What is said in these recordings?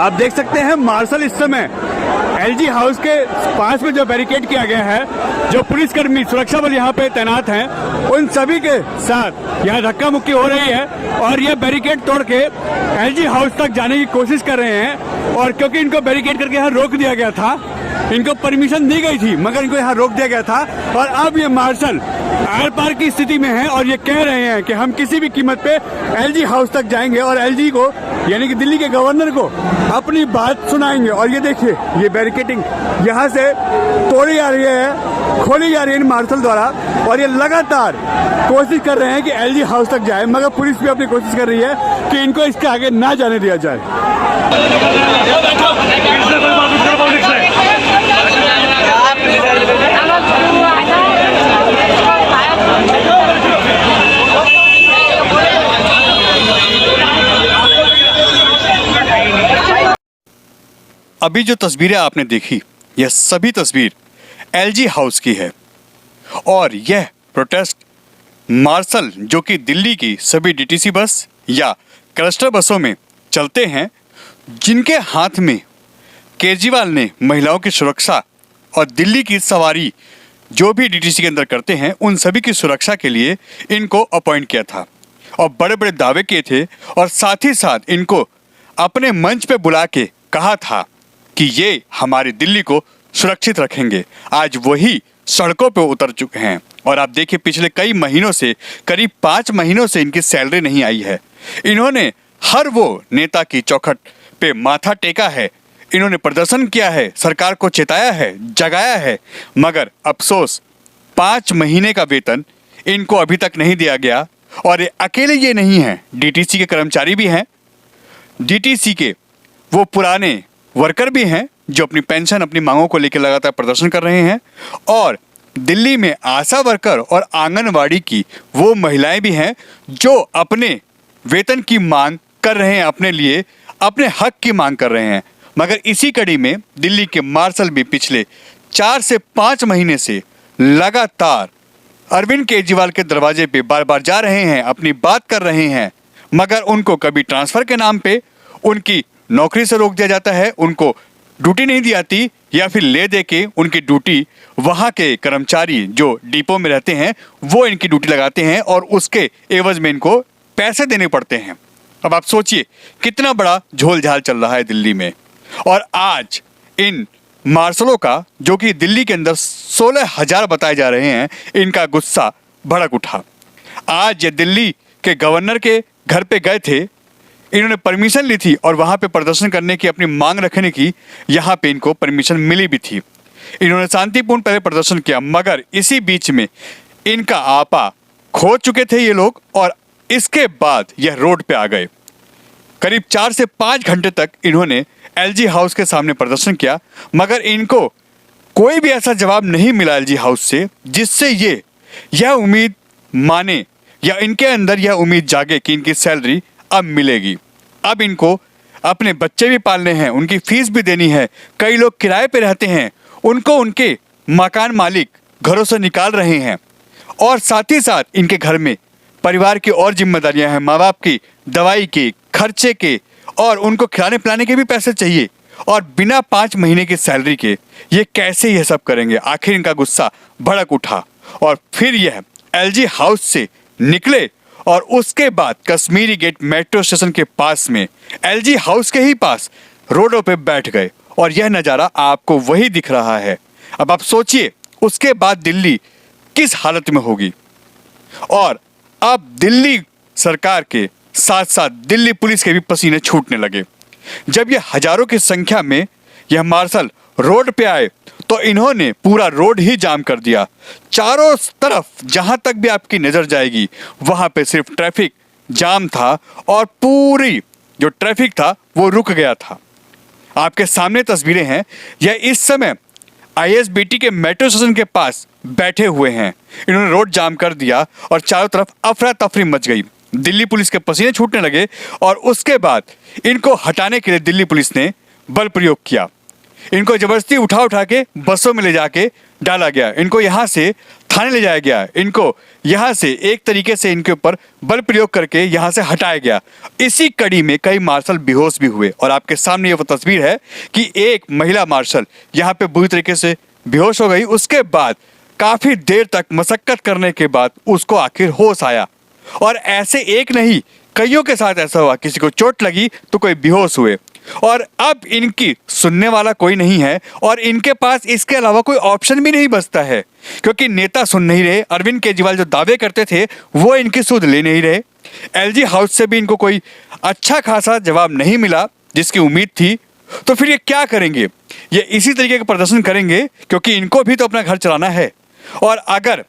आप देख सकते हैं मार्शल इस समय एलजी हाउस के पास में जो बैरिकेड किया गया है, जो पुलिसकर्मी सुरक्षा बल यहाँ पे तैनात हैं, उन सभी के साथ यहाँ धक्का मुक्की हो रही है और ये बैरिकेड तोड़ के एलजी हाउस तक जाने की कोशिश कर रहे हैं। और क्योंकि इनको बैरिकेड करके यहाँ रोक दिया गया था, इनको परमिशन दी गई थी मगर इनको यहाँ रोक दिया गया था और अब ये मार्शल आर पार की स्थिति में है और ये कह रहे हैं कि हम किसी भी कीमत पे एलजी हाउस तक जाएंगे और एलजी को यानी कि दिल्ली के गवर्नर को अपनी बात सुनाएंगे। और ये देखिए, ये बैरिकेडिंग यहाँ से तोड़ी जा रही है, खोली जा रही है इन मार्शल द्वारा और ये लगातार कोशिश कर रहे हैं कि एलजी हाउस तक जाए, मगर पुलिस भी अपनी कोशिश कर रही है कि इनको इसके आगे ना जाने दिया जाए। अभी जो तस्वीरें आपने देखी, यह सभी तस्वीर एलजी हाउस की है और यह प्रोटेस्ट मार्शल जो कि दिल्ली की सभी डीटीसी बस या क्लस्टर बसों में चलते हैं, जिनके हाथ में केजरीवाल ने महिलाओं की सुरक्षा और दिल्ली की सवारी जो भी डीटीसी के अंदर करते हैं उन सभी की सुरक्षा के लिए इनको अपॉइंट किया था और बड़े बड़े दावे किए थे और साथ ही साथ इनको अपने मंच पे बुला के कहा था कि ये हमारी दिल्ली को सुरक्षित रखेंगे। आज वही सड़कों पे उतर चुके हैं और आप देखिए, पिछले कई महीनों से, करीब 5 महीनों से इनकी सैलरी नहीं आई है। इन्होंने हर वो नेता की चौखट पे माथा टेका है, इन्होंने प्रदर्शन किया है, सरकार को चेताया है, जगाया है, मगर अफसोस 5 महीने का वेतन इनको अभी तक नहीं दिया गया। और ये अकेले ये नहीं हैं, डीटीसी के कर्मचारी भी हैं, डीटीसी के वो पुराने वर्कर भी हैं जो अपनी पेंशन, अपनी मांगों को लेकर लगातार प्रदर्शन कर रहे हैं और दिल्ली में आशा वर्कर और आंगनवाड़ी की वो महिलाएं भी हैं जो अपने वेतन की मांग कर रहे हैं, अपने लिए अपने हक की मांग कर रहे हैं। मगर इसी कड़ी में दिल्ली के मार्शल भी पिछले 4 से 5 महीने से लगातार अरविंद केजरीवाल के दरवाजे पे बार बार जा रहे हैं, अपनी बात कर रहे हैं, मगर उनको कभी ट्रांसफर के नाम पे उनकी नौकरी से रोक दिया जाता है, उनको ड्यूटी नहीं दी जाती या फिर ले दे के उनकी ड्यूटी वहाँ के कर्मचारी जो डिपो में रहते हैं वो इनकी ड्यूटी लगाते हैं और उसके एवज में इनको पैसे देने पड़ते हैं। अब आप सोचिए कितना बड़ा झोल-झाल चल रहा है दिल्ली में। और आज इन मार्शलों का, जो कि दिल्ली के अंदर 16,000 बताए जा रहे हैं, इनका गुस्सा भड़क उठा। आज ये दिल्ली के गवर्नर के घर पे गए थे, इन्होंने परमिशन ली थी और वहाँ पे प्रदर्शन करने की, अपनी मांग रखने की यहाँ पे इनको परमिशन मिली भी थी। इन्होंने शांतिपूर्ण पहले प्रदर्शन किया, मगर इसी बीच में इनका आपा खो चुके थे ये लोग और इसके बाद यह रोड पे आ गए। करीब 4 से 5 घंटे तक इन्होंने एलजी हाउस के सामने प्रदर्शन किया, मगर इनको कोई भी ऐसा जवाब नहीं मिला एलजी हाउस से जिससे यह उम्मीद माने या इनके अंदर यह उम्मीद जागे कि इनकी सैलरी अब मिलेगी। अब इनको अपने बच्चे भी पालने हैं, उनकी फीस भी देनी है, कई लोग किराए पे रहते हैं, उनको उनके मकान मालिक घरों से निकाल रहे हैं और साथ ही साथ इनके घर में परिवार की और जिम्मेदारियां हैं, माँ बाप की दवाई के खर्चे के और उनको खिलाने पिलाने के भी पैसे चाहिए और बिना 5 महीने की सैलरी के ये कैसे ये सब करेंगे। आखिर इनका गुस्सा भड़क उठा और फिर यह एलजी हाउस से निकले और उसके बाद कश्मीरी गेट मेट्रो स्टेशन के पास में एलजी हाउस के ही पास रोडों पे बैठ गए और यह नज़ारा आपको वही दिख रहा है। अब आप सोचिए उसके बाद दिल्ली किस हालत में होगी। और अब दिल्ली सरकार के साथ साथ दिल्ली पुलिस के भी पसीने छूटने लगे। जब यह हजारों की संख्या में यह मार्शल रोड पे आए तो इन्होंने पूरा रोड ही जाम कर दिया। चारों तरफ जहां तक भी आपकी नजर जाएगी वहां पे सिर्फ ट्रैफिक जाम था और पूरी जो ट्रैफिक था वो रुक गया था। आपके सामने तस्वीरें हैं, यह इस समय आईएसबीटी के मेट्रो स्टेशन के पास बैठे हुए हैं। इन्होंने रोड जाम कर दिया और चारों तरफ अफरा तफरी मच गई। दिल्ली पुलिस के पसीने छूटने लगे और उसके बाद इनको हटाने के लिए दिल्ली पुलिस ने बल प्रयोग किया। इनको जबरदस्ती उठा के बसों में ले जाके डाला गया। इनको यहाँ से थाने ले जाया गया, इनको यहाँ से एक तरीके से इनके ऊपर बल प्रयोग करके यहाँ से हटाया गया। इसी कड़ी में कई मार्शल बेहोश भी हुए और आपके सामने ये वो तस्वीर है कि एक महिला मार्शल यहाँ पे बुरी तरीके से बेहोश हो गई। उसके बाद काफी देर तक मशक्कत करने के बाद उसको आखिर होश आया और ऐसे एक नहीं कईयों के साथ ऐसा हुआ, किसी को चोट लगी तो कोई बेहोश हुए और अब इनकी सुनने वाला कोई नहीं है और इनके पास इसके अलावा कोई ऑप्शन भी नहीं बचता है, क्योंकि नेता सुन नहीं रहे। अरविंद केजरीवाल जो दावे करते थे वो इनकी सुध ले नहीं रहे। एलजी हाउस से भी इनको कोई अच्छा खासा जवाब नहीं मिला जिसकी उम्मीद थी। तो फिर ये क्या करेंगे? ये इसी तरीके का प्रदर्शन करेंगे क्योंकि इनको भी तो अपना घर चलाना है और अगर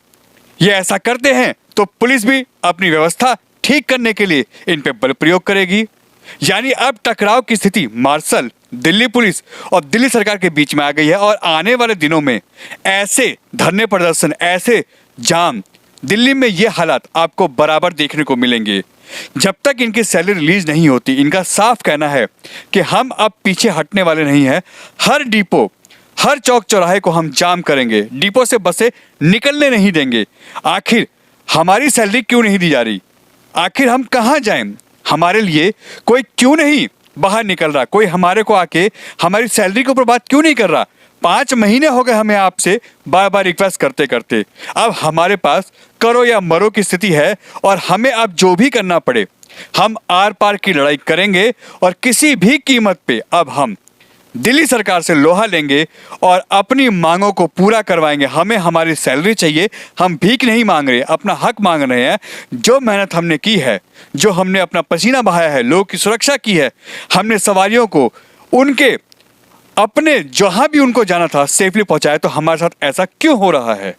ये ऐसा करते हैं तो पुलिस भी अपनी व्यवस्था ठीक करने के लिए इन पे बल प्रयोग करेगी। यानी अब टकराव की स्थिति मार्शल, दिल्ली पुलिस और दिल्ली सरकार के बीच में आ गई है और आने वाले दिनों में ऐसे धरने प्रदर्शन, ऐसे जाम, दिल्ली में ये हालात आपको बराबर देखने को मिलेंगे। जब तक इनकी सैलरी रिलीज नहीं होती, इनका साफ कहना है कि हम अब पीछे हटने वाले नहीं हैं। हर डिपो, हर चौक चौराहे को हम जाम करेंगे, डिपो से बसें निकलने नहीं देंगे। आखिर हमारी सैलरी क्यों नहीं दी जा रही? आखिर हम कहाँ जाएं? हमारे लिए कोई क्यों नहीं बाहर निकल रहा? कोई हमारे को आके हमारी सैलरी के ऊपर बात क्यों नहीं कर रहा? 5 महीने हो गए हमें आपसे बार बार रिक्वेस्ट करते करते। अब हमारे पास करो या मरो की स्थिति है और हमें अब जो भी करना पड़े हम आर पार की लड़ाई करेंगे और किसी भी कीमत पे अब हम दिल्ली सरकार से लोहा लेंगे और अपनी मांगों को पूरा करवाएंगे। हमें हमारी सैलरी चाहिए, हम भीख नहीं मांग रहे, अपना हक मांग रहे हैं। जो मेहनत हमने की है, जो हमने अपना पसीना बहाया है, लोगों की सुरक्षा की है, हमने सवारियों को उनके अपने जहां भी उनको जाना था सेफली पहुंचाया, तो हमारे साथ ऐसा क्यों हो रहा है?